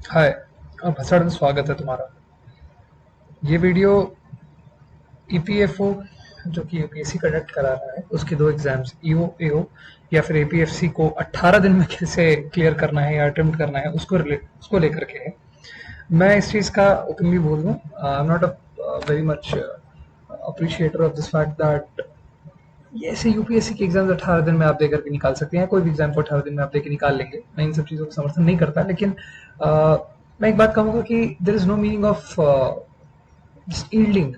हाय और भसड़ में स्वागत है तुम्हारा। ये वीडियो ईपीएफओ जो कि यूपीएससी कंडक्ट करा रहा है उसके दो एग्जाम्स ईओ एओ या फिर एपीएफसी को 18 दिन में कैसे क्लियर करना है या अटेम्प्ट करना है उसको लेकर के है। मैं इस चीज़ का ओपनली बोल दूं, I am not a very much appreciator of this fact that ये ऐसे यूपीएससी के एग्जाम्स 18 दिन में आप देकर के निकाल सकते हैं। कोई भी एग्जाम को 18 दिन में आप देकर निकाल लेंगे, मैं इन सब चीज़ों का समर्थन नहीं करता, लेकिन मैं एक बात कहूँगा कि there is no meaning of yielding.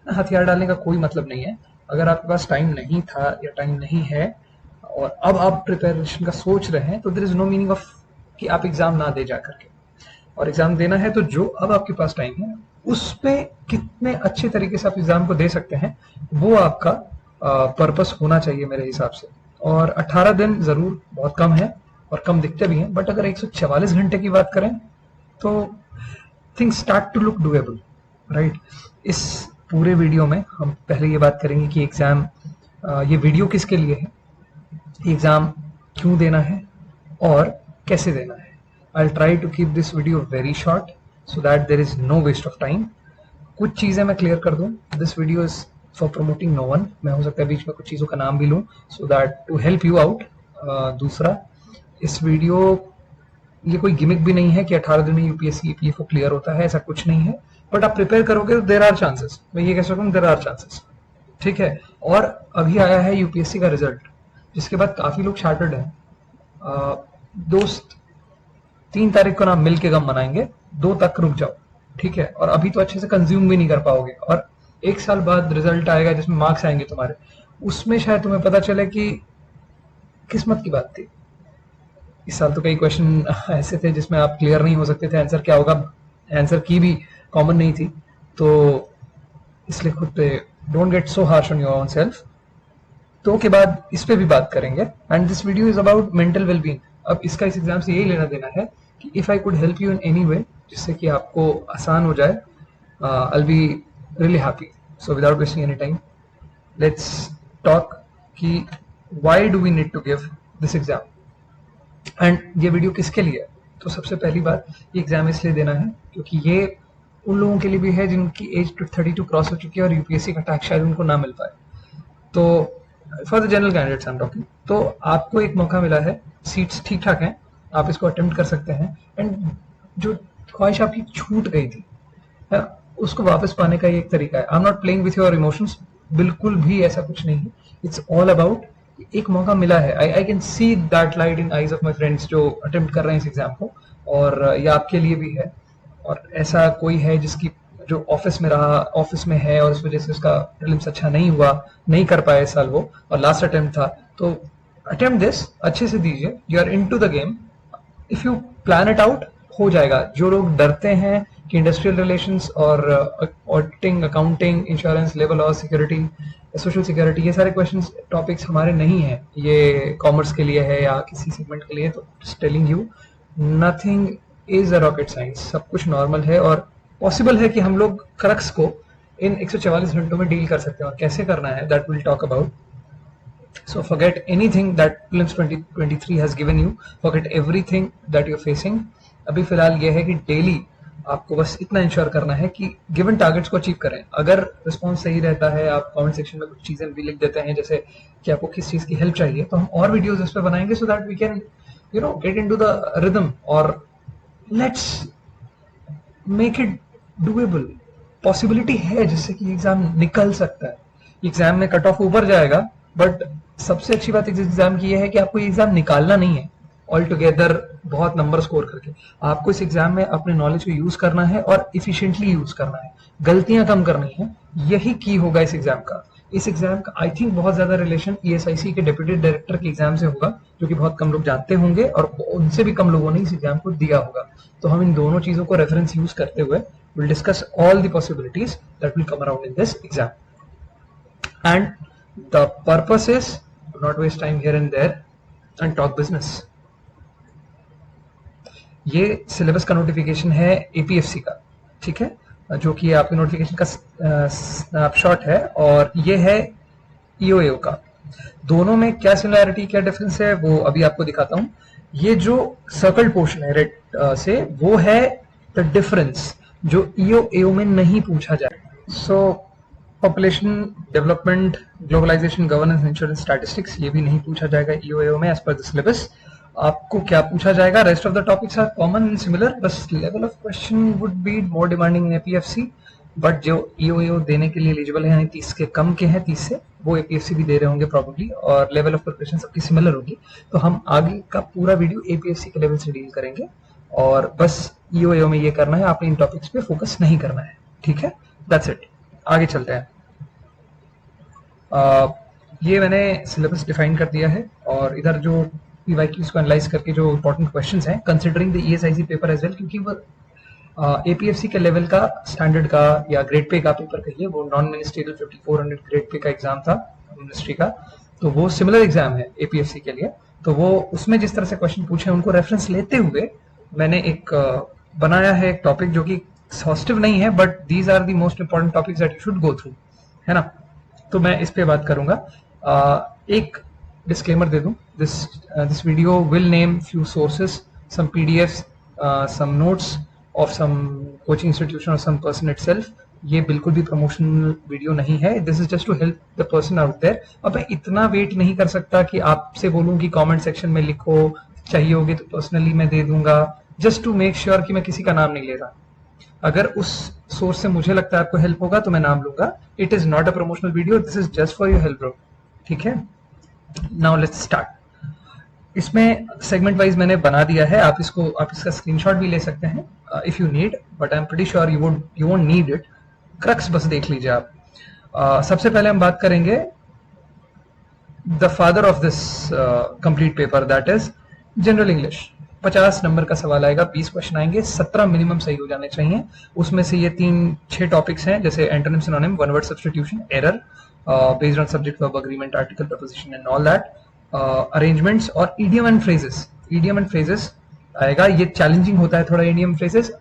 हथियार डालने का कोई मतलब नहीं है। अगर आपके पास टाइम नहीं था या टाइम नहीं है और अब आप प्रिपरेशन का सोच रहे हैं तो there is no meaning of कि आप एग्जाम ना दे जा करके। और एग्जाम देना है तो जो अब आपके पास टाइम है उस पे कितने अच्छे तरीके से आप एग्जाम को दे सकते हैं, वो आपका पर्पस होना चाहिए मेरे हिसाब से। और 18 दिन जरूर बहुत कम है और कम दिखते भी हैं, बट अगर 144 घंटे की बात करें तो things start to look doable, right. इस पूरे वीडियो में हम पहले ये बात करेंगे कि एग्जाम, ये वीडियो किसके लिए है, एग्जाम क्यों देना है और कैसे देना है। I try to keep this video very short so that there is no waste of time. कुछ चीजें मैं क्लियर कर दूं, this video is for promoting no one. मैं हो सकता है बीच में कुछ चीजों का नाम भी लूं so that to help you out. दूसरा, इस वीडियो, ये कोई गिमिक भी नहीं है कि 18 दिन में यूपीएससी ईपीएफओ क्लियर होता है, ऐसा कुछ नहीं है। बट आप प्रिपेयर करोगे तो देर आर चांसेस, मैं ये कह सकता हूँ देर आर चांसेस, ठीक है। और अभी आया है यूपीएससी का रिजल्ट, जिसके बाद काफी लोग शार्टेड हैं। दोस्त, 3 तारीख को ना मिल के गम मनाएंगे, 2 तक रुक जाओ, ठीक है। और अभी तो अच्छे से कंज्यूम भी नहीं कर पाओगे, और 1 साल बाद रिजल्ट आएगा जिसमें मार्क्स आएंगे तुम्हारे, उसमें शायद तुम्हें पता चले कि किस्मत की बात थी। इस साल तो कई क्वेश्चन ऐसे थे जिसमें आप क्लियर नहीं हो सकते थे, आंसर क्या होगा, आंसर की भी कॉमन नहीं थी। तो इसलिए खुद पे don't get so harsh on your own self. तो के बाद इस पे भी बात करेंगे, and this video is about mental wellbeing. अब इसका इस एग्जाम से यही लेना देना है कि if I could help you in any way, जिससे कि आपको आसान हो जाए, I will be really happy. So without wasting any time, let's talk कि why do we need to give this exam and ये वीडियो किसके लिए है। तो सबसे पहली बात, ये एग्जाम इसलिए देना है क्योंकि ये उन लोगों के लिए भी है जिनकी एज 32 क्रॉस हो चुकी है और यूपीएससी का टैक्स शायद उनको ना मिल पाए। तो for the general candidates I am talking, तो आपको एक मौका मिला है, सीट्स ठीक ठाक हैं, आप इसको अटेम्प्ट कर सकते हैं। एंड जो ख्वाहिश आपकी छूट गई थी, है, उसको वापस पाने का ये एक तरीका है। आई am not playing with your emotions, बिल्कुल भी ऐसा कुछ नहीं है। इट्स ऑल अबाउट, एक मौका मिला है। I can see that light in eyes of my friends जो अटेम्प्ट कर रहे हैं इस एग्जाम को, और ये आपके लिए भी है। और ऐसा कोई है जिसकी, जो ऑफिस में रहा, ऑफिस में है और इस वजह से उसका प्रीलिम्स अच्छा नहीं हुआ, नहीं कर पाया इस साल वो, और लास्ट अटेम्प्ट था, तो अटेम्प्ट दिस, अच्छे से दीजिए। You are into the game, if you plan it out हो जाएगा। जो लोग डरते हैं कि इंडस्ट्रियल रिलेशंस और auditing, accounting, insurance, labour law, security, social security, ये सारे क्वेश्चंस टॉपिक्स हमारे नहीं है, ये कॉमर्स के लिए है या किसी सेगमेंट के लिए, तो just telling you, nothing is a rocket science. सब कुछ नॉर्मल है और पॉसिबल है कि हम लोग क्रक्स को इन 144 घंटों में डील कर सकते हैं। और कैसे करना है, that will talk about. So forget anything that prelims 2023 has given you, forget everything that you're facing। अभी फिलहाल ये है कि डेली आपको बस इतना इंश्योर करना है कि गिवन टारगेट्स को अचीव करें। अगर रिस्पॉन्स सही रहता है, आप कमेंट सेक्शन में कुछ चीजें भी लिख देते हैं जैसे कि आपको किस चीज की हेल्प चाहिए, तो हम और वीडियोस इस पे बनाएंगे so that we can get into the rhythm, और let's make it doable. Possibility है जिससे कि एग्जाम निकल सकता है। एग्जाम में कट ऑफ ऊपर जाएगा, बट सबसे अच्छी बात इस एग्जाम की यह है कि आपको ये एग्जाम निकालना नहीं है ऑल टुगेदर बहुत नंबर स्कोर करके। आपको इस एग्जाम में अपने नॉलेज को यूज करना है और इफिशिएंटली यूज करना है, गलतियां कम करनी है। यही की होगा इस एग्जाम का। इस एग्जाम का आई थिंक बहुत ज्यादा रिलेशन ईएसआईसी के डिप्यूटी डायरेक्टर के एग्जाम से होगा, जो कि बहुत कम लोग जानते होंगे और उनसे भी कम लोगों ने इस एग्जाम को दिया होगा। तो हम इन दोनों चीजों को रेफरेंस यूज करते हुए will discuss all the possibilities that will come around in this exam, and the purpose is to not waste time here and there and talk business. ये सिलेबस का नोटिफिकेशन है एपीएफसी का, ठीक है, जो कि आपके नोटिफिकेशन का स्नैपशॉट है, और ये है ईओएओ का। दोनों में क्या सिमिलैरिटी क्या डिफरेंस है वो अभी आपको दिखाता हूं। ये जो सर्कल पोर्शन है रेड से, वो है द डिफरेंस जो ईओ एओ में नहीं पूछा जाएगा। So population development, globalisation, governance, insurance, statistics, ये भी नहीं पूछा जाएगा ईओ एओ में एज पर द सिलेबस। आपको क्या पूछा जाएगा? Rest of the topics are common and similar, बस level of question would be more demanding in APFC, but जो ईओ देने के लिए एलिजिबल है यानी 30 के कम के हैं 30 से, वो एपीएफसी भी दे रहे होंगे प्रॉब्ली, और लेवल ऑफ प्रिपरेशन सबकी सिमिलर होगी। तो हम आगे का पूरा वीडियो एपीएफसी के लेवल से डील करेंगे, और बस ईओ में ये करना है, आपने इन टॉपिक्स पे फोकस नहीं करना है, ठीक है? That's it. आगे चलते हैं। ये मैंने सिलेबस डिफाइन कर दिया है, और इधर जो पीवाईक्यूज को एनालाइज करके जो इंपॉर्टेंट क्वेश्चंस हैं considering the ESIC paper as well, क्योंकि वो एपीएफसी के लेवल का स्टैंडर्ड का या ग्रेड पे का पेपर कहिए, वो नॉन मिनिस्ट्रियल 5400 ग्रेड पे का एग्जाम था मिनिस्ट्री का, तो वो सिमिलर एग्जाम है एपीएफसी के लिए। तो वो उसमें जिस तरह से क्वेश्चन पूछे उनको रेफरेंस लेते हुए मैंने एक बनाया है एक टॉपिक जो कि एग्जॉस्टिव नहीं है, but these are the most important topics that you should go through, है ना? तो मैं इस पे बात करूंगा। एक डिस्क्लेमर दे दूं, this video will name few sources, some PDFs, some notes of some coaching institution और सम पर्सन इटसेल्फ। ये बिल्कुल भी प्रमोशनल वीडियो नहीं है, this is just to help the person out there. अब मैं इतना वेट नहीं कर सकता कि आपसे बोलूं कि कमेंट सेक्शन में लिखो, चाहिए होगी तो पर्सनली मैं दे दूंगा, जस्ट टू मेक श्योर कि मैं किसी का नाम नहीं ले रहा। अगर उस सोर्स से मुझे लगता है आपको हेल्प होगा तो मैं नाम लूंगा। It is not a promotional video, this is just for your help bro, ठीक है? Now let's start. इसमें सेगमेंट वाइज मैंने बना दिया है, आप इसका स्क्रीनशॉट भी ले सकते हैं if you need, but I am pretty sure you won't need it. Crux बस देख लीजिए आप। सबसे पहले हम बात करेंगे the father of this complete paper, that is general English. 50 number का सवाल आएगा, 20 क्वेश्चन आएंगे, 17 मिनिमम सही हो जाने चाहिए। उसमें से ये 3-6 टॉपिक्स हैं, जैसे antonym, synonym, one word substitution, error based on subject verb agreement, article, preposition and all that, arrangements और idiom and phrases. Idiom and phrases आएगा, ये चैलेंजिंग होता है थोड़ा। इडियम फ्रेजेस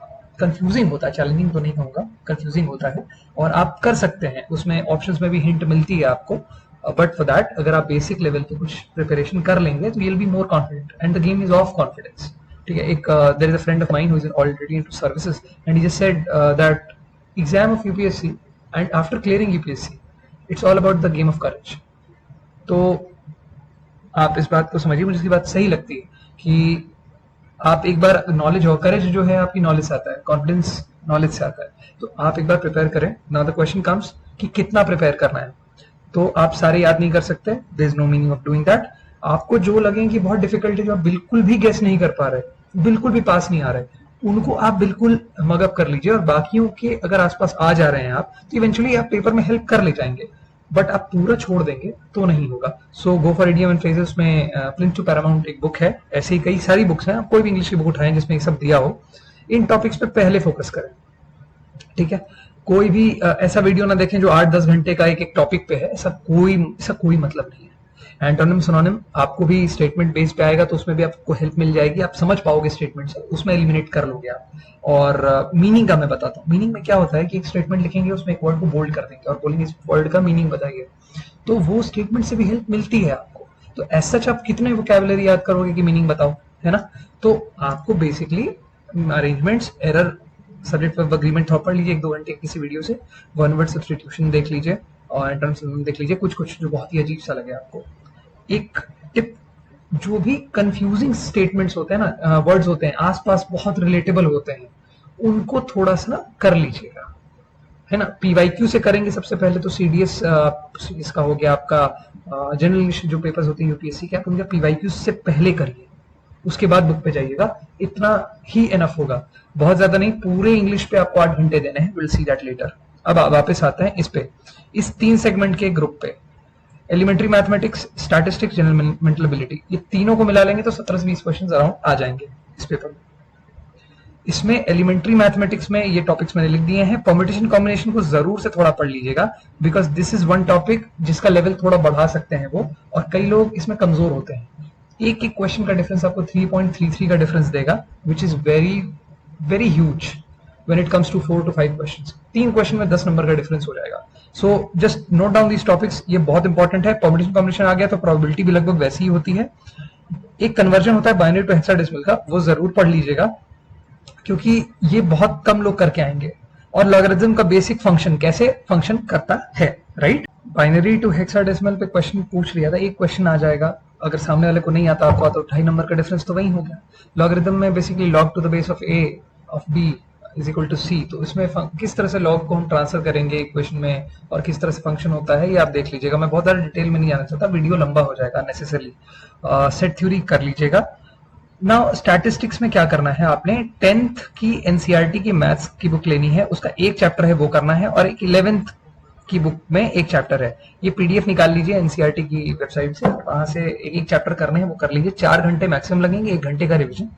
कंफ्यूजिंग होता है, चैलेंजिंग तो नहीं कहूंगा, कंफ्यूजिंग होता है, और आप कर सकते हैं, उसमें ऑप्शंस में भी हिंट मिलती है आपको, बट फॉर दैट अगर आप बेसिक लेवल पे कुछ प्रिपरेशन कर लेंगे तो you'll be more confident and the game is of confidence, ठीक है? एक there is a friend of mine who is already into services and he just said that exam of UPSC and after clearing UPSC it's all about the game of courage। तो आप इस बात को समझिए, मुझे इसकी बात सही लगती है कि आप एक बार नॉलेज हो, करेज जो है आपकी नॉलेज से आता है, कॉन्फिडेंस नॉलेज से आता है, तो आप एक बार प्रिपेयर करें। नाउ द क्वेश्चन कम्स कि कितना प्रिपेयर करना है। तो आप सारे याद नहीं कर सकते, there is no meaning of doing that. आपको जो लगे कि बहुत डिफिकल्ट है, जो आप बिल्कुल भी गेस नहीं कर पा रहे, बिल्कुल भी पास नहीं आ रहे, उनको आप बिल्कुल मगअप कर लीजिए, और बाकियों के अगर आसपास आ जा रहे हैं आप, तो इवेंचुअली आप पेपर में हेल्प कर ले जाएंगे, बट आप पूरा छोड़ देंगे तो नहीं होगा। So go for idiom and phrases में प्लिंथ टू पैरामाउंट एक बुक है, ऐसे ही कई सारी बुक्स हैं, आप कोई भी इंग्लिश की बुक उठाएं जिसमें ये सब दिया हो। इन टॉपिक्स पे पहले फोकस करें, ठीक है? कोई भी ऐसा वीडियो ना देखें जो 8-10 घंटे का एक टॉपिक पे है, ऐसा कोई मतलब नहीं है। एंटोनिम, सिनोनिम आपको भी स्टेटमेंट बेस पे आएगा, तो उसमें भी आपको हेल्प मिल जाएगी, आप समझ पाओगे स्टेटमेंट से, उसमें एलिमिनेट कर लोगे आप। और मीनिंग का मैं बताता हूँ। मीनिंग में क्या होता है कि एक स्टेटमेंट लिखेंगे, उसमें एक वर्ड को बोल्ड कर देंगे और बोलेंगे इस वर्ड का मीनिंग बताइए, तो वो स्टेटमेंट से भी हेल्प मिलती है आपको। तो एज सच आप कितने वोकैबुलरी याद करोगे कि मीनिंग बताओ, है ना? तो आपको basically arrangements, error, subject verb agreement थोड़ा पढ़ लीजिए 1-2 घंटे किसी वीडियो से, वन वर्ड सब्स्टिट्यूशन देख लीजिए, और एंटोनिम देख लीजिए, कुछ जो बहुत ही अजीब सा लगे आपको। एक टिप, जो भी कंफ्यूजिंग स्टेटमेंट्स होते हैं ना, वर्ड्स होते हैं, आसपास बहुत रिलेटेबल होते हैं, उनको थोड़ा सा कर लीजिएगा, है ना? पीवाईक्यू से करेंगे सबसे पहले, तो सीडीएस इसका हो गया आपका, जनरल इंग्लिश जो पेपर्स होते हैं यूपीएससी के, आप उनका पीवाईक्यू से पहले करिए, उसके बाद बुक पे जाइएगा, इतना ही एनफ होगा, बहुत ज्यादा नहीं। पूरे इंग्लिश पे आपको 8 घंटे देने हैं, विल सी दैट लेटर। अब वापस आते हैं इस पे, इस 3 सेगमेंट के ग्रुप पे, elementary mathematics, statistics, general mental ability, ये तीनों को मिला लेंगे तो 17 से 20 क्वेश्चन अराउंड आ जाएंगे इस पेपर में। इसमें एलिमेंट्री मैथमेटिक्स में ये टॉपिक्स मैंने लिख दिए हैं। परम्यूटेशन कॉम्बिनेशन को जरूर से थोड़ा पढ़ लीजिएगा, because this is one topic जिसका लेवल थोड़ा बढ़ा सकते हैं वो, और कई लोग इसमें कमजोर होते हैं। एक क्वेश्चन का डिफरेंस आपको 3.33 का डिफरेंस देगा, which is very very huge when it comes to 4 to 5 questions. 3 question में 10 नंबर का डिफरेंस हो जाएगा। So just note down these topics, ये बहुत इंपॉर्टेंट है। परम्यूटेशन कॉम्बिनेशन आ गया तो प्रोबेबिलिटी भी लगभग वैसी ही होती है। एक कन्वर्जन होता है बाइनरी टू हेक्साडेसिमल का, वो जरूर पढ़ लीजिएगा क्योंकि ये बहुत कम लोग करके आएंगे। और लॉगरिथम का बेसिक फंक्शन कैसे फंक्शन करता है, राइट। बाइनरी टू हेक्साडेसिमल पे क्वेश्चन पूछ लिया था, एक क्वेश्चन आ जाएगा, अगर सामने वाले को नहीं आता, आपको आता, 2.5 नंबर का डिफरेंस तो वही हो गया। लॉगरिथम में basically log to the base of a of b is equal to c, तो इसमें किस तरह से लॉग को हम ट्रांसफर करेंगे इक्वेशन में और किस तरह से फंक्शन होता है ये आप देख लीजिएगा। मैं बहुत ज्यादा डिटेल में नहीं आना चाहता, वीडियो लंबा हो जाएगा नेसेसरली। सेट थ्योरी कर लीजिएगा। नाउ स्टैटिस्टिक्स में क्या करना है, आपने 10th की एनसीईआरटी की मैथ्स की बुक लेनी है, उसका एक चैप्टर है वो करना है, और एक 11th की बुक में एक चैप्टर है। ये पीडीएफ निकाल लीजिए एनसीईआरटी की वेबसाइट से, वहां से एक चैप्टर करने हैं वो कर लीजिए। 4 घंटे मैक्सिमम लगेंगे, 1 घंटे का रिविजन,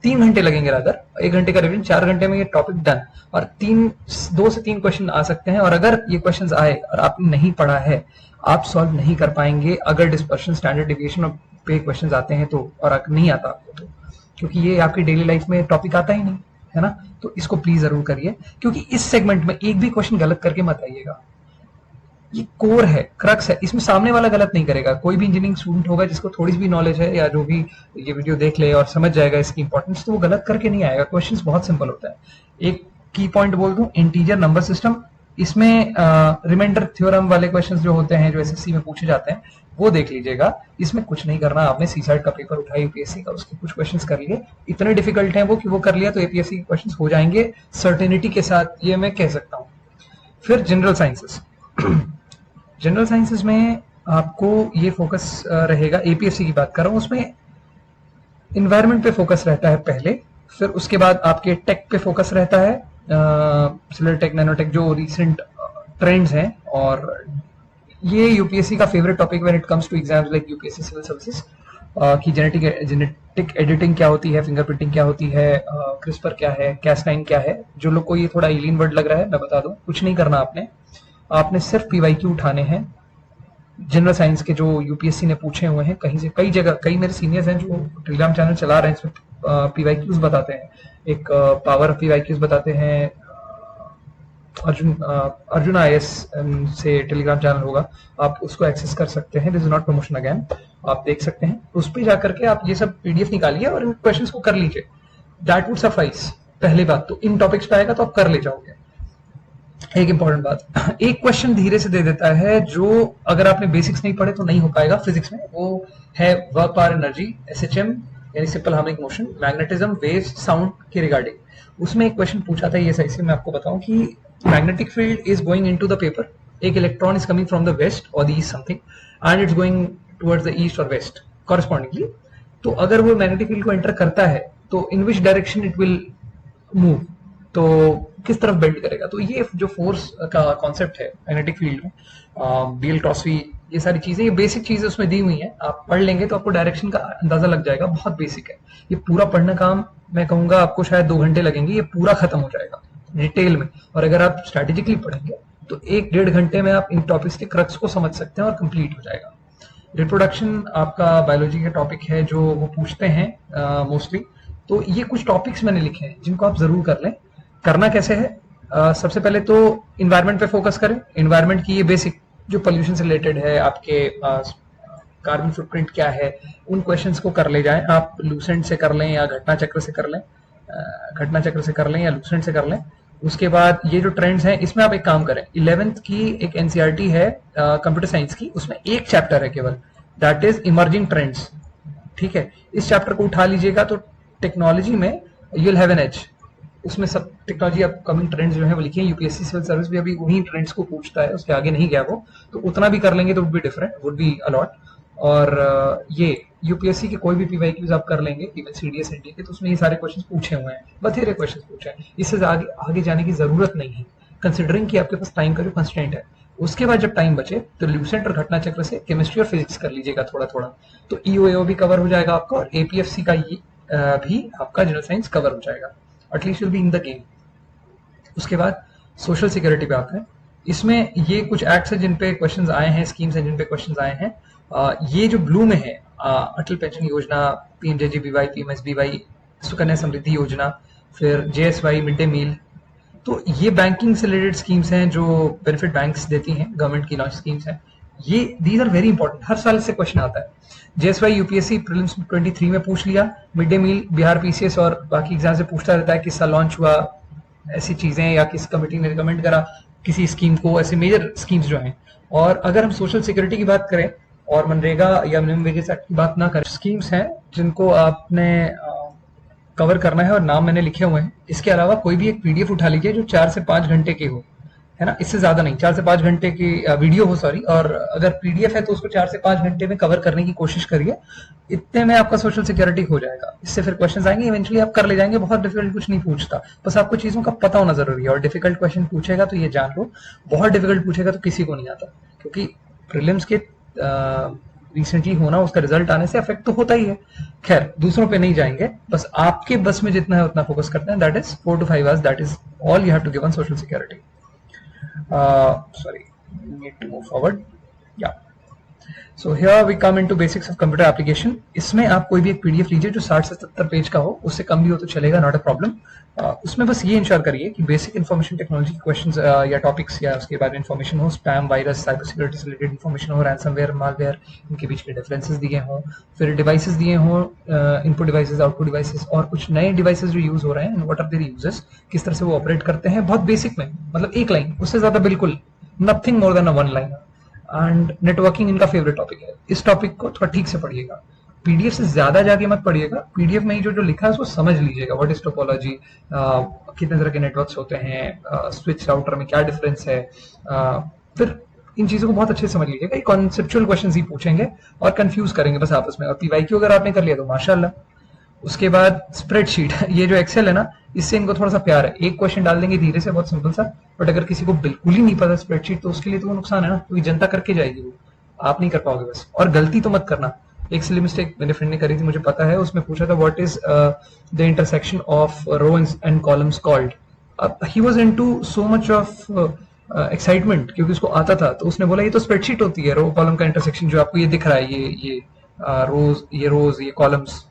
3 घंटे लगेंगे रादर, 1 घंटे का रिविजन, 4 घंटे में ये टॉपिक डन। और 2 से 3 क्वेश्चन आ सकते हैं, और अगर ये क्वेश्चन आए और आपने नहीं पढ़ा है, आप सॉल्व नहीं कर पाएंगे अगर डिस्पर्शन स्टैंडर्ड डिविएशन पे क्वेश्चन आते हैं तो, और नहीं आता आपको तो, क्योंकि ये आपकी डेली लाइफ में टॉपिक आता ही नहीं है ना। तो इसको प्लीज जरूर करिए, क्योंकि इस सेगमेंट में एक भी क्वेश्चन गलत करके मत आइएगा। ये कोर है, क्रक्स है, इसमें सामने वाला गलत नहीं करेगा। कोई भी इंजीनियरिंग स्टूडेंट होगा जिसको थोड़ी सी भी नॉलेज है, या जो भी ये वीडियो देख ले और समझ जाएगा इसकी इंपॉर्टेंस, तो वो गलत करके नहीं आएगा। क्वेश्चंस बहुत सिंपल होता है। एक की पॉइंट बोल दूं, इंटीजर नंबर सिस्टम, इसमें रिमाइंडर थ्योरम वाले क्वेश्चंस जो होते हैं, जो एसएससी में पूछे जाते हैं, वो देख लीजिएगा। इसमें कुछ नहीं करना, आपने सीसाइड का पेपर उठाया यूपीएससी का, उसके कुछ क्वेश्चंस कर लिए, इतने डिफिकल्ट हैं वो कि वो कर लिया तो एपीएससी के क्वेश्चंस हो जाएंगे सर्टेनिटी के साथ, ये मैं कह सकता हूं। फिर जनरल साइंसेस, जनरल साइंसेस में आपको ये फोकस रहेगा, एपीएससी की बात कर रहा हूं, उसमें इन्वायरमेंट पे फोकस रहता है पहले, फिर उसके बाद आपके टेक पे फोकस रहता है, सेलुलर टेक, नैनोटेक, जो रिसेंट ट्रेंड्स हैं। और ये यूपीएससी का favourite topic when it comes to exams like UPSC civil services, की जेनेटिक एडिटिंग क्या होती है, फिंगरप्रिंटिंग क्या होती है, क्रिस्पर क्या है, कैस9 क्या है। जो लोग को ये थोड़ा एलियन वर्ड लग रहा है, मैं बता दूं, कुछ नहीं करना आपने सिर्फ पीवाईक्यू उठाने हैं जनरल साइंस के, जो यूपीएससी ने पूछे हुए हैं कहीं से, कई जगह, कई मेरे सीनियर्स हैं जो टेलीग्राम चैनल चला रहे हैं, इसमें पीवाईक्यूज बताते हैं। एक पावर पीवाईक्यूज बताते हैं, अर्जुन आईएएस से टेलीग्राम चैनल होगा, आप उसको एक्सेस कर सकते हैं। This is not promotion again, आप देख सकते हैं, उस पर जाकर के आप ये सब पीडीएफ निकालिए और इन क्वेश्चंस को कर लीजिए। That would suffice. पहली बात तो इन टॉपिक्स पे आएगा तो आप कर ले जाओगे। एक इंपॉर्टेंट बात, एक क्वेश्चन धीरे से दे देता है जो अगर आपने बेसिक्स नहीं पढ़े तो नहीं हो पाएगा फिजिक्स में, वो है वर्क पावर एनर्जी, एसएचएम यानी simple harmonic motion, magnetism, waves, sound के रिगार्डिंग। उसमें एक क्वेश्चन पूछा था ये सही से, मैं आपको बताऊं कि magnetic field is going into the paper, एक electron is coming from the west और the east something, and it's going towards the east और वेस्ट कॉरेस्पॉन्डिंगली। तो अगर वो मैग्नेटिक फील्ड को एंटर करता है तो in which direction it will move, तो किस तरफ बेल्ट करेगा। तो ये जो फोर्स का कॉन्सेप्ट है मैग्नेटिक फील्ड में, बीएल टॉसवी, ये सारी चीजें, ये बेसिक चीजें उसमें दी हुई हैं, आप पढ़ लेंगे तो आपको डायरेक्शन का अंदाजा लग जाएगा। बहुत बेसिक है ये पूरा पढ़ना, काम मैं कहूंगा आपको शायद 2 घंटे लगेंगे, ये पूरा खत्म हो जाएगा डिटेल में। और अगर आप स्ट्रैटेजिकली पढ़ेंगे तो 1-1.5 घंटे में आप इन टॉपिक्स के क्रक्स को समझ सकते हैं और कंप्लीट हो जाएगा। रिप्रोडक्शन आपका बायोलॉजी का टॉपिक है जो वो पूछते हैं मोस्टली, तो ये कुछ टॉपिक्स मैंने लिखे हैं जिनको आप जरूर कर लें। करना कैसे है, सबसे पहले तो इन्वायरमेंट पे फोकस करें। इन्वायरमेंट की ये बेसिक जो पोल्यूशन से रिलेटेड है, आपके कार्बन फुटप्रिंट क्या है, उन क्वेश्चंस को कर ले जाएं। आप लूसेंट से कर लें या घटना चक्र से कर लें, या लूसेंट से कर लें। उसके बाद ये जो ट्रेंड्स हैं, इसमें आप एक काम करें, 11th की एक एनसीईआरटी है कंप्यूटर साइंस की, उसमें एक चैप्टर है केवल, दैट इज इमर्जिंग ट्रेंड्स। ठीक है, इस चैप्टर को उठा लीजिएगा तो टेक्नोलॉजी में you will have an edge. उसमें सब टेक्नोलॉजी अपकमिंग ट्रेंड्स जो है वो लिखे हैं। यूपीएससी सिविल सर्विस भी अभी वही ट्रेंड्स को पूछता है, उसके आगे नहीं गया वो, तो उतना भी कर लेंगे तो would be different, would be allot. और ये यूपीएससी के कोई भी पीवाईक्यूज आप कर लेंगे, इवन सीडीएस एनडीए के, तो उसमें ये सारे क्वेश्चन पूछे हुए हैं, बथेरे क्वेश्चन पूछे हैं। इससे आगे जाने की जरूरत नहीं है, कंसिडरिंग कि आपके पास टाइम का जो कंस्ट्रेंट है। उसके बाद जब टाइम बचे तो ल्यूसेंट और घटना चक्र से केमिस्ट्री और फिजिक्स कर लीजिएगा थोड़ा थोड़ा, तो ईओएओ भी कवर हो जाएगा आपका, और एपीएफसी का ये भी आपका जनरल साइंस कवर हो जाएगा, at least will be in the game. उसके बाद सोशल सिक्योरिटी पे आते हैं। इसमें ये कुछ एक्ट्स हैं जिन पे क्वेश्चंस आए हैं, स्कीम्स हैं जिन पे क्वेश्चंस आए हैं। ये जो ब्लू में है, अटल पेंशन योजना, पीएमजेजेबीवाई, पीएमएसबीवाई, सुकन्या समृद्धि योजना, फिर जेएसवाई, मिड डे मील, तो ये बैंकिंग से रिलेटेड स्कीम्स हैं जो बेनिफिट बैंक्स देती हैं, गवर्नमेंट की लॉन्च स्कीम्स हैं। ये दीज आर वेरी इंपॉर्टेंट, हर साल से क्वेश्चन आता है। जेएसवाई यूपीएससी प्रीलिम्स 23 में पूछ लिया, mid day meal Bihar PCS और बाकी एग्जाम से पूछता रहता है किस साल लॉन्च हुआ, ऐसी चीजें, या किस कमेटी ने रिकमेंड करा किसी स्कीम को, ऐसे मेजर स्कीम्स जो हैं। और अगर हम सोशल सिक्योरिटी की बात करें और मनरेगा या मिनिमम वेजेस एक्ट की बात ना करें, स्कीम्स हैं जिनको आपने कवर करना है और नाम मैंने लिखे हुए हैं। इसके अलावा कोई भी एक पीडीएफ उठा लीजिए जो 4 से 5 घंटे की हो, है ना, इससे ज्यादा नहीं, 4 से 5 घंटे की वीडियो हो, सॉरी, और अगर पीडीएफ है तो उसको 4 से 5 घंटे में कवर करने की कोशिश करिए। इतने में आपका सोशल सिक्योरिटी हो जाएगा। इससे फिर क्वेश्चंस आएंगे, इवेंचुअली आप कर ले जाएंगे। बहुत डिफिकल्ट कुछ नहीं पूछता, बस आपको चीजों का पता होना जरूरी है। और डिफिकल्ट क्वेश्चन पूछेगा तो ये जान लो, बहुत डिफिकल्ट पूछेगा तो किसी को नहीं आता, क्योंकि प्रीलिम्स के रिसेंटली होना, उसका रिजल्ट आने से अफेक्ट तो होता ही है। खैर, दूसरों पे नहीं जाएंगे, बस आपके बस में जितना है उतना फोकस करते हैं। That is 4 to 5 hours, that is all you have to give on social security. Sorry, need to move forward. Yeah. So here we come into basics of computer application. इसमें आप कोई भी एक पीडीएफ लीजिए जो 60 से 70 पेज का हो, उससे कम भी हो तो चलेगा, नॉट अ प्रॉब्लम। उसमें बस ये इंश्योर करिए कि बेसिक इन्फॉर्मेशन टेक्नोलॉजी के क्वेश्चंस या टॉपिक्स या उसके बारे में इन्फॉर्मेशन हो, स्पैम, वायरस, साइबर सिक्योरिटी से रिलेटेड इन्फॉर्मेशन हो, रैंसमवेयर, मालवेयर, इनके बीच के डिफरेंसेस दिए हों, फिर डिवाइसेस दिए हों, इनपुट डिवाइसेस, आउटपुट डिवाइसेस, और कुछ नए डिवाइसेस जो यूज हो रहे हैं, व्हाट आर देयर यूजेस, किस तरह से वो ऑपरेट करते हैं, बहुत बेसिक में, मतलब एक लाइन, उससे ज्यादा बिल्कुल nothing more than a one line. And networking इनका फेवरेट टॉपिक है। इस टॉपिक को थोड़ा ठीक से पढ़िएगा, पीडीएफ से ज्यादा जाके मत पढ़िएगा। पीडीएफ में ही जो जो लिखा है उसको समझ लीजिएगा। व्हाट इज टोपोलॉजी, कितने तरह के नेटवर्क्स होते हैं, स्विच राउटर में क्या डिफरेंस है, फिर इन चीजों को बहुत अच्छे से समझ लीजिएगा। कॉन्सेप्चुअल क्वेश्चंस ही पूछेंगे और कंफ्यूज करेंगे बस आपस में। और पीवाईक्यू अगर आपने कर लिया तो माशाल्लाह। उसके बाद स्प्रेडशीट, ये जो एक्सेल है ना, इससे इनको थोड़ा सा प्यार है। एक क्वेश्चन डाल देंगे धीरे से, बहुत सिंपल सा, बट अगर किसी को बिल्कुल ही नहीं पता स्प्रेडशीट, तो उसके लिए तो वो नुकसान है ना, क्योंकि जनता करके जाएगी, वो आप नहीं कर पाओगे बस। और गलती तो मत करना। एक सिली मिस्टेक मेरे फ्रेंड ने करी थी, मुझे पता है। उसमें पूछा था what is the intersection of rose and columns called. He was into so much of excitement, क्योंकि उसको आता था, तो उसने बोला ये तो स्प्रेडशीट होती है, रो कॉलम का इंटरसेक्शन जो आपको ये दिख रहा है, ये रोज ये कॉलम्स,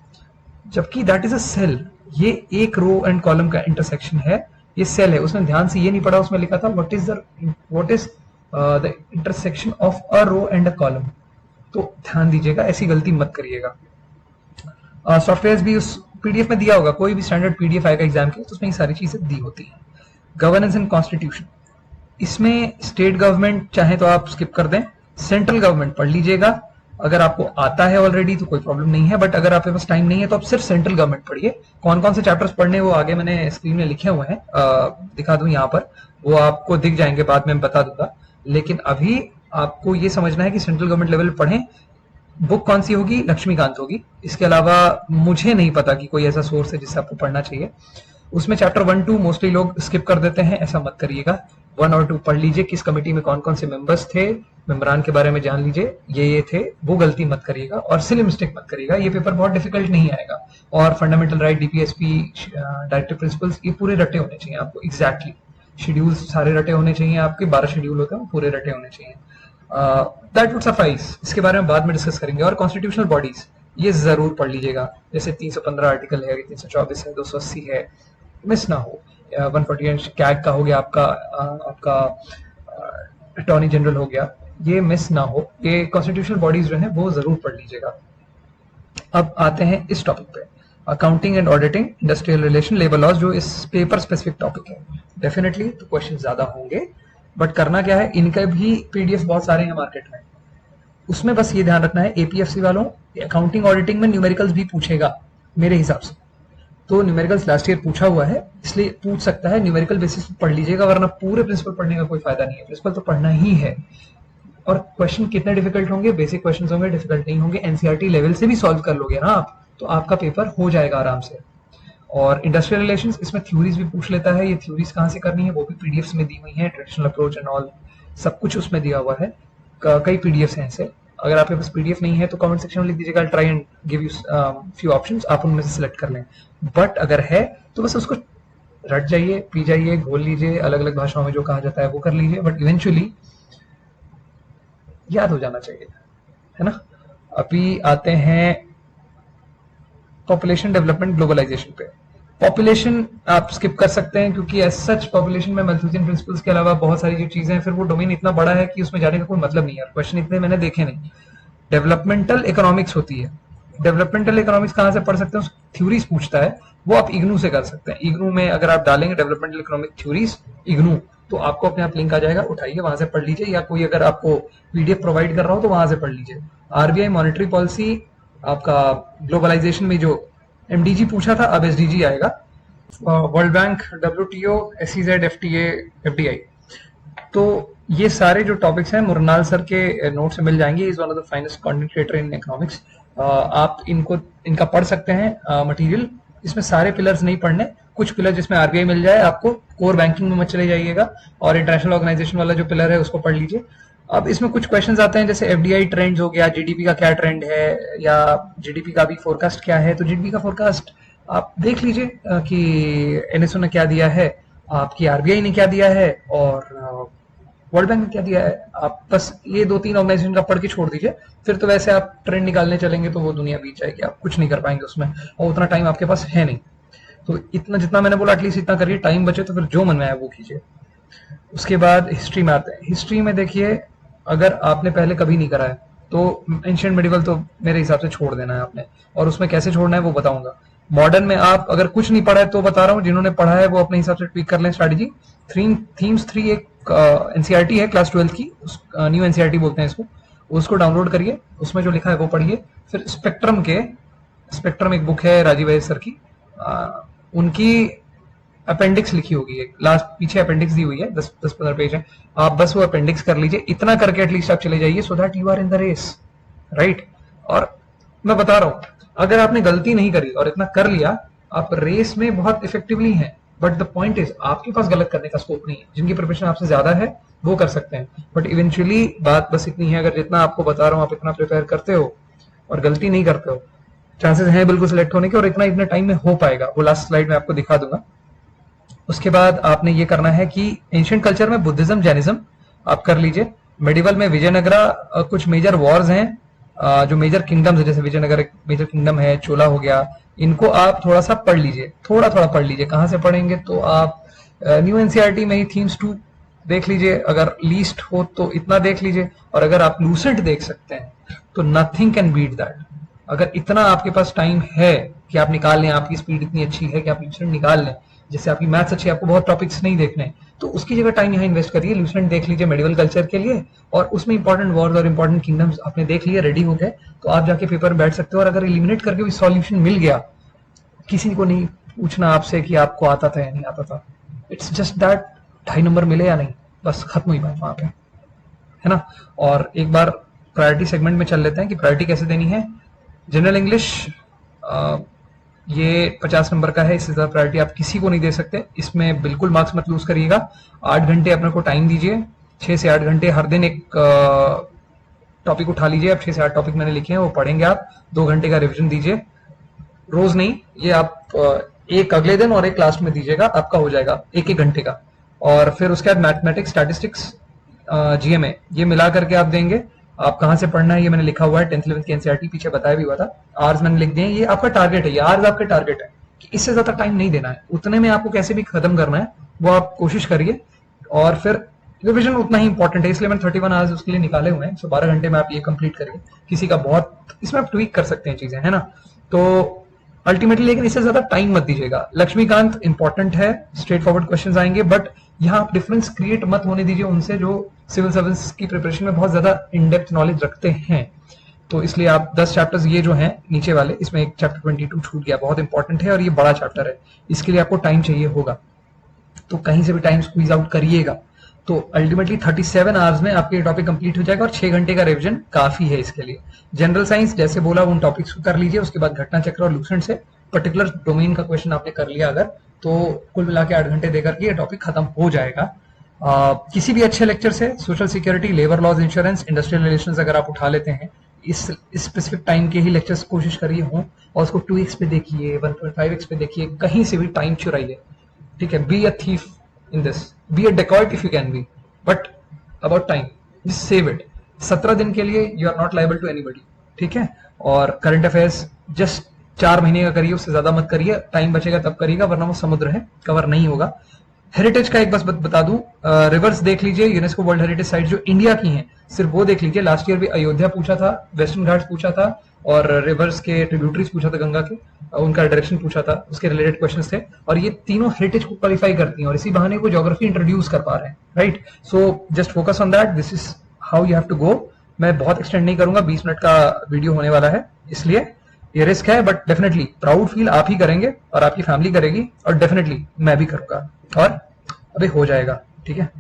जबकि दैट इज अ सेल। ये एक रो एंड कॉलम का इंटरसेक्शन है, ये सेल है। उसने ध्यान से ये नहीं पढ़ा, उसमें लिखा था what is the intersection of a row and a column. तो ध्यान दीजिएगा, ऐसी गलती मत करिएगा। सॉफ्टवेयर भी उस पीडीएफ में दिया होगा, कोई भी स्टैंडर्ड पीडीएफ आएगा एग्जाम के, तो उसमें ये सारी चीजें दी होती हैं। गवर्नेंस एंड कॉन्स्टिट्यूशन, इसमें स्टेट गवर्नमेंट चाहे तो आप स्किप कर दें, सेंट्रल गवर्नमेंट पढ़ लीजिएगा। अगर आपको आता है ऑलरेडी तो कोई प्रॉब्लम नहीं है, बट अगर आपके पास टाइम नहीं है तो आप सिर्फ सेंट्रल गवर्नमेंट पढ़िए। कौन कौन से चैप्टर्स पढ़ने वो आगे मैंने स्क्रीन में लिखे हुए हैं, दिखा दूं यहाँ पर, वो आपको दिख जाएंगे, बाद में बता दूंगा। लेकिन अभी आपको ये समझना है कि सेंट्रल गवर्नमेंट लेवल पढ़ें। बुक कौन सी होगी? लक्ष्मीकांत होगी। इसके अलावा मुझे नहीं पता कि कोई ऐसा सोर्स है जिससे आपको पढ़ना चाहिए। उसमें चैप्टर 1-2 मोस्टली लोग स्किप कर देते हैं, ऐसा मत करिएगा। 1 और 2 पढ़ लीजिए, किस कमेटी में कौन कौन से मेंबर्स थे, मेंबरान के बारे में जान लीजिए, ये थे, वो गलती मत करिएगा। और सिली मिस्टेक मत करिएगा, ये पेपर बहुत डिफिकल्ट नहीं आएगा। और fundamental right, DPSP, directive principles, ये पूरे रटे होने चाहिए आपको, एग्जैक्टली। शेड्यूल्स सारे रटे होने चाहिए आपके, 12 शेड्यूल होते हैं, पूरे रटे होने चाहिए। That would suffice. इसके बारे में बाद में डिस्कस करेंगे। और कॉन्स्टिट्यूशनल बॉडीज, ये जरूर पढ़ लीजिएगा। जैसे 315 आर्टिकल है, 324 है, 280 है, मिस ना हो। 148 कैग का हो गया, आपका अटॉर्नी जनरल हो गया, ये मिस ना हो। ये कॉन्स्टिट्यूशनल बॉडीज जो है वो जरूर पढ़ लीजिएगा। अब आते हैं इस टॉपिक पे, accounting and auditing, industrial relation, labour laws, जो इस पेपर स्पेसिफिक टॉपिक है। डेफिनेटली तो क्वेश्चन ज्यादा होंगे, बट करना क्या है, इनके भी पीडीएफ बहुत सारे हैं मार्केट में। उसमें बस ये ध्यान रखना है, एपीएफसी वालों, अकाउंटिंग ऑडिटिंग में न्यूमेरिकल्स भी पूछेगा मेरे हिसाब से। तो न्यूमेरिकल्स लास्ट ईयर पूछा हुआ है, इसलिए पूछ सकता है, न्यूमेरिकल बेसिस पर पढ़ लीजिएगा, वरना पूरे प्रिंसिपल पढ़ने का कोई फायदा नहीं है। प्रिंसिपल तो पढ़ना ही है। और क्वेश्चन कितने डिफिकल्ट होंगे? बेसिक क्वेश्चंस होंगे, डिफिकल्ट नहीं होंगे। एनसीईआरटी लेवल से भी सॉल्व कर लोगे ना आप, तो आपका पेपर हो जाएगा आराम से। और इंडस्ट्रियल रिलेशंस, इसमें थ्योरीज भी पूछ लेता है। ये थ्योरीज कहाँ से करनी है वो भी पीडीएफ में दी हुई है, ट्रेडिशनल अप्रोच एंड ऑल, सब कुछ उसमें दिया हुआ है। कई पीडीएफ हैं ऐसे। अगर आपके पास पीडीएफ नहीं है तो कमेंट सेक्शन में लिख दीजिएगा, try and give you few options, आप उनमें से सिलेक्ट कर लें। बट अगर है तो बस उसको रट जाइए, पी जाइए, घोल लीजिए, अलग अलग भाषाओं में जो कहा जाता है वो कर लीजिए, बट इवेंचुअली याद हो जाना चाहिए, है ना। अभी आते हैं पॉपुलेशन डेवलपमेंट ग्लोबलाइजेशन पे। पॉपुलेशन आप स्किप कर सकते हैं, क्योंकि एज सच पॉपुलेशन में मैल्थुसियन प्रिंसिपल्स के अलावा बहुत सारी जो चीजें हैं, फिर वो डोमेन इतना बड़ा है कि उसमें जाने का कोई मतलब नहीं है, क्वेश्चन इतने मैंने देखे नहीं। डेवलपमेंटल इकोनॉमिक्स होती है, डेवलपमेंटल इकोनॉमिक्स कहाँ से पढ़ सकते हैं, थ्योरीज पूछता है, वो आप इग्नू से कर सकते हैं। इग्नू में अगर आप डालेंगे डेवलपमेंटल इकोनॉमिक थ्योरीज इग्नू, तो आपको अपने आप लिंक आ जाएगा, उठाइए वहां से पढ़ लीजिए, या कोई अगर आपको पीडीएफ प्रोवाइड कर रहा हो तो वहां से पढ़ लीजिए। आरबीआई मॉनेटरी पॉलिसी, आपका ग्लोबलाइजेशन में जो एमडीजी पूछा था, अब एसडीजी आएगा। World bank, WTO, SEZ, FTA, FDI, तो ये सारे जो टॉपिक्स हैं मुरनाल सर के नोट से मिल जाएंगे। Is one of the finest content creator in economics. आप इनका पढ़ सकते हैं मटेरियल। इसमें सारे पिलर्स नहीं पढ़ने, कुछ पिलर जिसमें आरबीआई मिल जाए आपको, कोर बैंकिंग में मत चले जाइएगा, और इंटरनेशनल ऑर्गेनाइजेशन वाला जो पिलर है उसको पढ़ लीजिए। अब इसमें कुछ क्वेश्चंस आते हैं, जैसे एफडीआई ट्रेंड्स हो गया, जीडीपी का क्या ट्रेंड है, या जीडीपी का भी फोरकास्ट क्या है। तो जीडीपी का फोरकास्ट आप देख लीजिए कि एनएसओ ने क्या दिया है, आपकी आरबीआई ने क्या दिया है, और वर्ल्ड बैंक ने क्या दिया है। आप बस ये 2-3 ऑर्गेनाइजेशन का पढ़ के छोड़ दीजिए, फिर तो वैसे आप ट्रेंड निकालने चलेंगे तो वो दुनिया बीत जाएगी, आप कुछ नहीं कर पाएंगे उसमें, और उतना टाइम आपके पास है नहीं। तो इतना जितना मैंने बोला एटलीस्ट इतना करिए, टाइम बचे तो फिर जो मन में आए वो कीजिए। उसके बाद हिस्ट्री में आते हैं। हिस्ट्री में देखिए, अगर आपने पहले कभी नहीं करा है तो एंशिएंट मेडिवल तो मेरे हिसाब से छोड़ देना है आपने, और उसमें कैसे छोड़ना है वो बताऊंगा। मॉडर्न में आप अगर कुछ नहीं पढ़ा है तो बता रहा हूँ, जिन्होंने पढ़ा है वो अपने हिसाब से ट्वीक कर लें स्ट्रैटेजी। थीम्स 3 एक एनसीईआरटी है क्लास 12 की, न्यू एनसीईआरटी बोलते हैं इसको, उसको डाउनलोड करिए, उसमें जो लिखा है वो पढ़िए। फिर स्पेक्ट्रम एक बुक है राजीव अय्यर सर की, उनकी अपेंडिक्स लिखी होगी, एक लास्ट पीछे अपेंडिक्स दी हुई है, 10-15 पेज है, आप बस वो अपेंडिक्स कर लीजिए। इतना करके एटलीस्ट आप चले जाइए, so that you are in the race, right. और मैं बता रहा हूं, अगर आपने गलती नहीं करी और इतना कर लिया, आप रेस में बहुत इफेक्टिवली हैं। बट द पॉइंट इज, आपके पास गलत करने का स्कोप नहीं है। जिनकी प्रिपरेशन आपसे ज्यादा है वो कर सकते हैं, बट इवेंचुअली बात बस इतनी है, अगर जितना आपको बता रहा हूं आप इतना प्रिपेयर करते हो और गलती नहीं करते हो, चांसेस हैं बिल्कुल सिलेक्ट होने के, और इतना इतने टाइम में हो पाएगा। वो लास्ट स्लाइड में आपको दिखा दूंगा। उसके बाद आपने ये करना है कि एंशिएंट कल्चर में बुद्धिज्म, जैनिज्म आप कर लीजिए। मेडिवल में विजयनगरा, कुछ मेजर वॉर्स हैं, जो मेजर किंगडम्स है, जैसे विजयनगर एक मेजर किंगडम है, चोला हो गया, इनको आप थोड़ा सा पढ़ लीजिए, थोड़ा थोड़ा पढ़ लीजिए। कहाँ से पढ़ेंगे, तो आप न्यू एनसीईआरटी में ही थीम्स 2 देख लीजिए, अगर लीस्ट हो तो इतना देख लीजिए, और अगर आप लूसेंट देख सकते हैं तो नथिंग कैन बीट दैट। अगर इतना आपके पास टाइम है कि आप निकाल लें, आपकी स्पीड इतनी अच्छी है कि आप लूसेंट निकाल लें, जैसे आपकी मैथ्स अच्छी है, आपको बहुत टॉपिक्स नहीं देखने, तो उसकी जगह टाइम यहाँ इन्वेस्ट करिए, लूसेंट देख लीजिए मेडिवल कल्चर के लिए, और उसमें इंपॉर्टेंट वॉर्स और इंपॉर्टेंट किंगडम्स आपने देख लिए, रेडी हो गए, तो आप जाके पेपर में बैठ सकते हो। और अगर एलिमिनेट करके भी सॉल्यूशन मिल गया, किसी को नहीं पूछना आपसे कि आपको आता था या नहीं आता था, इट्स जस्ट दैट 2.5 नंबर मिले या नहीं, बस खत्म हुई बात वहां पे, है ना। और एक बार प्रायोरिटी सेगमेंट में चल लेते हैं कि प्रायोरिटी कैसे देनी है। जनरल इंग्लिश, ये 50 नंबर का है, इससे ज्यादा प्रायोरिटी आप किसी को नहीं दे सकते, इसमें बिल्कुल मार्क्स मत लूज करिएगा। 8 घंटे अपने को टाइम दीजिए, 6 से 8 घंटे हर दिन एक टॉपिक उठा लीजिए। अब 6 से 8 टॉपिक मैंने लिखे हैं, वो पढ़ेंगे आप। 2 घंटे का रिविजन दीजिए, रोज नहीं, ये आप एक अगले दिन और एक क्लास में दीजिएगा, आपका हो जाएगा 1-1 घंटे का। और फिर उसके बाद मैथमेटिक्स, स्टैटिस्टिक्स, जीएमए, ये मिला करके आप देंगे। आप कहाँ से पढ़ना है ये मैंने लिखा हुआ है, 10th 11th की एनसीईआरटी पीछे बताया भी हुआ था। आर्स मैंने लिख दिए, ये आपका टारगेट है, ये आर्स आपका टारगेट है कि इससे ज्यादा टाइम नहीं देना है, उतने में आपको कैसे भी खत्म करना है वो आप कोशिश करिए। और फिर रिविजन उतना ही इंपॉर्टेंट है, इसलिए मैंने 31 आवर्स उसके लिए निकाले हुए हैं। 12 घंटे में आप ये कंप्लीट करिए। किसी का बहुत, इसमें आप ट्वीक कर सकते हैं चीजें, है ना। तो अल्टीमेटली लेकिन इससे ज्यादा टाइम मत दीजिएगा। लक्ष्मीकांत इंपॉर्टेंट है, स्ट्रेट फॉरवर्ड क्वेश्चंस आएंगे, बट यहाँ आप डिफरेंस क्रिएट मत होने दीजिए उनसे जो सिविल सर्विस की प्रिपरेशन में बहुत ज्यादा इन डेप्थ नॉलेज रखते हैं। तो इसलिए आप 10 चैप्टर्स ये जो हैं नीचे वाले, इसमें एक चैप्टर 22 छूट गया, बहुत इंपॉर्टेंट है और ये बड़ा चैप्टर है, इसके लिए आपको टाइम चाहिए होगा, तो कहीं से भी टाइम स्क्वीज आउट करिएगा। तो अल्टीमेटली 37 आवर्स में आपके टॉपिक कंप्लीट हो जाएगा, और 6 घंटे का रिवीजन काफी है इसके लिए। जनरल साइंस जैसे बोला उन टॉपिक्स को कर लीजिए, उसके बाद घटना चक्र और लूसेंट से पर्टिकुलर डोमेन का क्वेश्चन आपने कर लिया अगर, तो कुल मिला के 8 घंटे देकर के ये टॉपिक खत्म हो जाएगा। किसी भी अच्छे लेक्चर से social security, labour laws, insurance, industrial relations अगर आप उठा लेते हैं, इस स्पेसिफिक टाइम के ही लेक्चर्स कोशिश करिए हों, और उसको 2x पे देखिए, 1.5x पे देखिए, कहीं से भी टाइम चुराइए, ठीक है। Be a thief in this, be a dacoit if you can be, but about time just save it. 17 दिन के लिए you are not liable to anybody, ठीक है। और करंट अफेयर्स जस्ट 4 महीने का करिए, उससे ज्यादा मत करिए, टाइम बचेगा तब करिएगा, वरना वो समुद्र है, कवर नहीं होगा। हेरिटेज का एक बस बता दूं, रिवर्स देख लीजिए, यूनेस्को वर्ल्ड हेरिटेज साइट जो इंडिया की हैं सिर्फ वो देख लीजिए। लास्ट ईयर भी अयोध्या पूछा था, वेस्टर्न घाट्स पूछा था, और रिवर्स के ट्रिब्यूटरीज पूछा था गंगा के, उनका डायरेक्शन पूछा था, उसके रिलेटेड क्वेश्चंस थे, और ये तीनों हेरिटेज को क्वालिफाई करती हैं, और इसी बहाने को ज्योग्राफी इंट्रोड्यूस कर पा रहे हैं, right. So just focus on that, this is how you have to go. मैं बहुत एक्सटेंड नहीं करूंगा, 20 मिनट का वीडियो होने वाला है, इसलिए ये रिस्क है, बट डेफिनेटली प्राउड फील आप ही करेंगे और आपकी फैमिली करेगी, और डेफिनेटली मैं भी करूंगा, और अभी हो जाएगा, ठीक है।